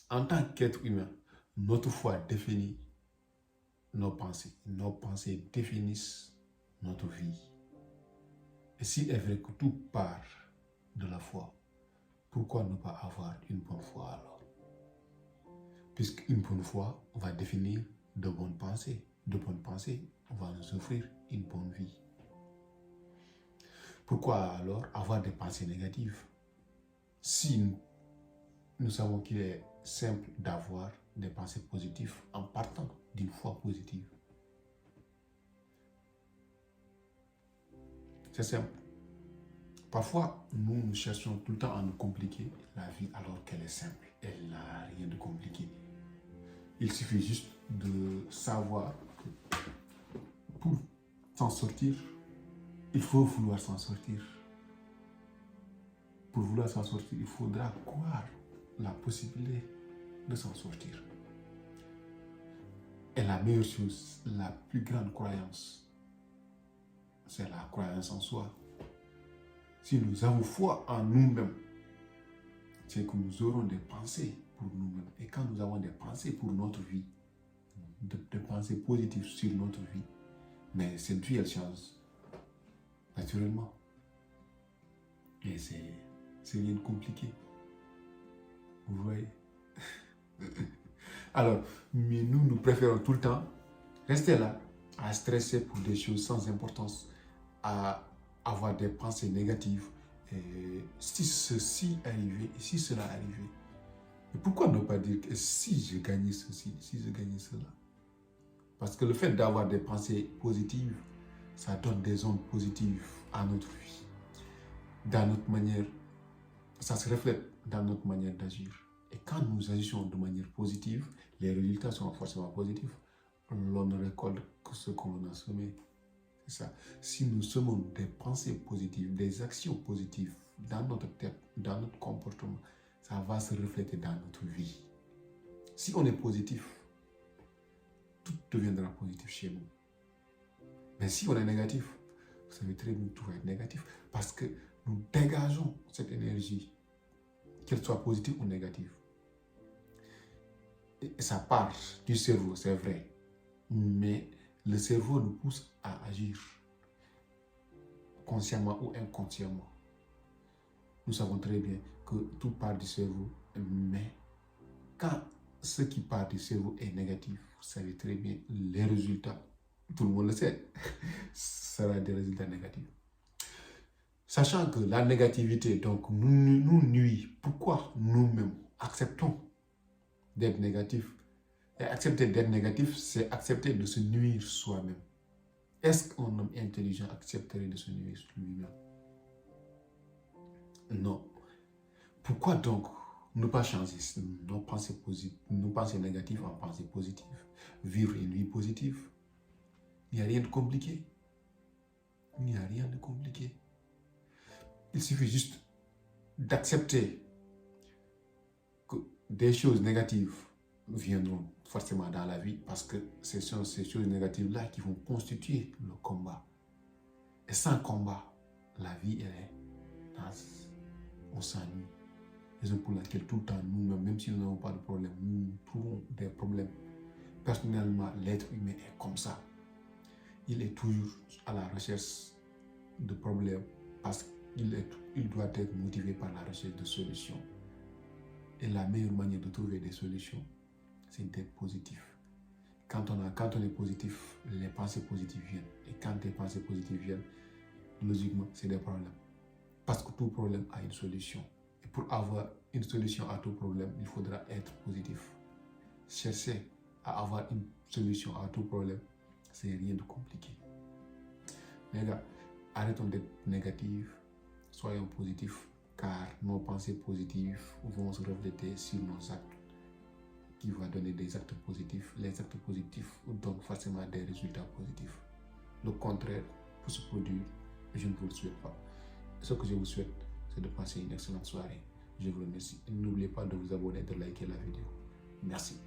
En tant qu'être humain, notre foi définit nos pensées. Nos pensées définissent notre vie. Et s'il est vrai que tout part de la foi, pourquoi ne pas avoir une bonne foi alors? Puisqu'une bonne foi va définir de bonnes pensées. De bonnes pensées vont nous offrir une bonne vie. Pourquoi alors avoir des pensées négatives? Si nous savons qu'il est simple d'avoir des pensées positives en partant d'une foi positive. C'est simple. Parfois, nous cherchons tout le temps à nous compliquer la vie alors qu'elle est simple. Elle n'a rien de compliqué. Il suffit juste de savoir que pour s'en sortir, il faut vouloir s'en sortir. Pour vouloir s'en sortir, il faudra croire la possibilité de s'en sortir. Et la meilleure chose, la plus grande croyance, c'est la croyance en soi. Si nous avons foi en nous-mêmes, c'est que nous aurons des pensées pour nous-mêmes. Et quand nous avons des pensées pour notre vie, des pensées positives sur notre vie, mais cette vie, elle change naturellement. Et c'est rien de compliqué. Vous voyez? Alors, mais nous préférons tout le temps rester là, à stresser pour des choses sans importance, à avoir des pensées négatives. Et si ceci arrivait, et si cela arrivait, et pourquoi ne pas dire que si je gagnais ceci, si je gagnais cela? Parce que le fait d'avoir des pensées positives, ça donne des ondes positives à notre vie. Dans notre manière, ça se reflète dans notre manière d'agir. Et quand nous agissons de manière positive, les résultats sont forcément positifs. L'on ne récolte que ce qu'on a semé. C'est ça. Si nous semons des pensées positives, des actions positives dans notre tête, dans notre comportement, ça va se refléter dans notre vie. Si on est positif, tout deviendra positif chez nous. Mais si on est négatif, vous savez très bien, tout va être négatif. Parce que nous dégageons cette énergie, qu'elle soit positive ou négative. Et ça part du cerveau, c'est vrai. Mais le cerveau nous pousse à agir, consciemment ou inconsciemment. Nous savons très bien que tout part du cerveau, mais quand ce qui part du cerveau est négatif, vous savez très bien, les résultats, tout le monde le sait, sera des résultats négatifs. Sachant que la négativité donc, nous nuit, pourquoi nous-mêmes acceptons d'être négatifs? Et accepter d'être négatif, c'est accepter de se nuire soi-même. Est-ce qu'un homme intelligent accepterait de se nuire lui-même? Non. Pourquoi donc ne pas changer nos pensées négatives en pensées positives? Vivre une vie positive. Il n'y a rien de compliqué. Il n'y a rien de compliqué. Il suffit juste d'accepter que des choses négatives viendront forcément dans la vie parce que ce sont ces choses négatives-là qui vont constituer le combat. Et sans combat, la vie, elle est naze. On s'ennuie. Raison pour laquelle tout le temps, nous-mêmes, même si nous n'avons pas de problème, nous trouvons des problèmes. Personnellement, l'être humain est comme ça. Il est toujours à la recherche de problèmes parce qu'il doit être motivé par la recherche de solutions. Et la meilleure manière de trouver des solutions, c'est d'être positif. Quand on est positif, les pensées positives viennent. Et quand les pensées positives viennent, logiquement, c'est des problèmes. Parce que tout problème a une solution. Et pour avoir une solution à tout problème, il faudra être positif. Chercher à avoir une solution à tout problème, c'est rien de compliqué. Les gars, arrêtons d'être négatifs, soyons positifs, car nos pensées positives vont se refléter sur nos actes, qui vont donner des actes positifs. Les actes positifs donnent forcément des résultats positifs. Le contraire peut se produire, je ne vous le souhaite pas. Ce que je vous souhaite, c'est de passer une excellente soirée. Je vous remercie. N'oubliez pas de vous abonner et de liker la vidéo. Merci.